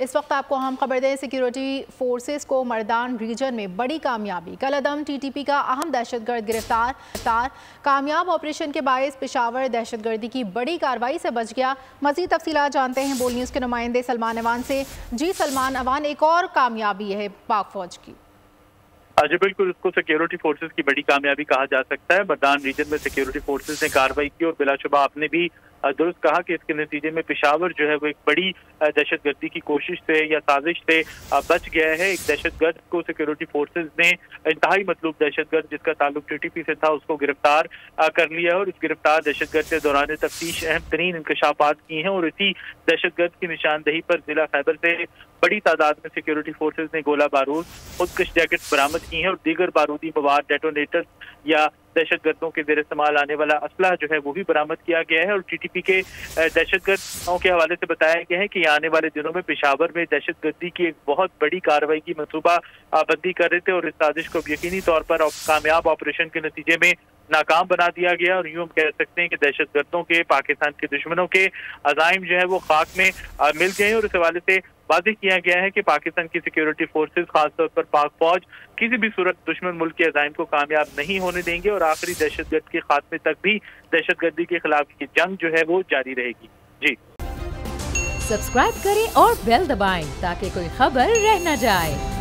इस वक्त आपको हम खबर दें, सिक्योरिटी फोर्सेस को मर्दान रीजन में बड़ी कामयाबी। कलअदम टीटीपी का अहम दहशतगर्द गिरफ्तार। कामयाब ऑपरेशन के बायस पेशावर दहशतगर्दी की बड़ी कार्रवाई से बच गया। मजीद तफसीलात जानते हैं बोल न्यूज़ के नुमाइंदे सलमान अवान से। जी सलमान अवान, एक और कामयाबी है पाक फौज की। जी बिल्कुल, इसको सिक्योरिटी फोर्सेस की बड़ी कामयाबी कहा जा सकता है। मर्दान रीजन में सिक्योरिटी फोर्सेस ने कार्रवाई की और बिलाशुबा आपने भी दुरुस्त कहा कि इसके नतीजे में पेशावर जो है वो एक बड़ी दहशतगर्दी की कोशिश से या साजिश से बच गया है। एक दहशतगर्द को सिक्योरिटी फोर्सेस ने, इंतहाई मतलूब दहशतगर्द जिसका ताल्लुक टीटीपी से था, उसको गिरफ्तार कर लिया है और इस गिरफ्तार दहशतगर्द से दौरान तफ्तीश अहम तरीन इंकशाफात किए हैं और इसी दहशतगर्द की निशानदही पर जिला खैबर से बड़ी तादाद में सिक्योरिटी फोर्सेस ने गोला बारूद, खुदकश जैकेट बरामद की हैं और दीगर बारूदी मवाद, डेटोनेटर्स या दहशतगर्दों के जेर इस्तेमाल आने वाला असलहा जो है वो भी बरामद किया गया है। और टीटीपी के दहशतगर्दों के हवाले से बताया गया है कि आने वाले दिनों में पेशावर में दहशतगर्दी की एक बहुत बड़ी कार्रवाई की मनसूबा बंदी कर रहे थे और इस साजिश को यकीनी तौर पर कामयाब ऑपरेशन के नतीजे में नाकाम बना दिया गया। और यूं हम कह सकते हैं कि दहशतगर्दों के, पाकिस्तान के दुश्मनों के अज़ाइम जो है वो खाक में मिल गए और इस हवाले से वाज़ेह किया गया है कि पाकिस्तान की सिक्योरिटी फोर्सेस, खासतौर पर पाक फौज, किसी भी सूरत दुश्मन मुल्क के अज़ाइम को कामयाब नहीं होने देंगे और आखिरी दहशतगर्द के खात्मे तक भी दहशतगर्दी के खिलाफ की जंग जो है वो जारी रहेगी। जी, सब्सक्राइब करें और बेल दबाएं ताकि कोई खबर रह न जाए।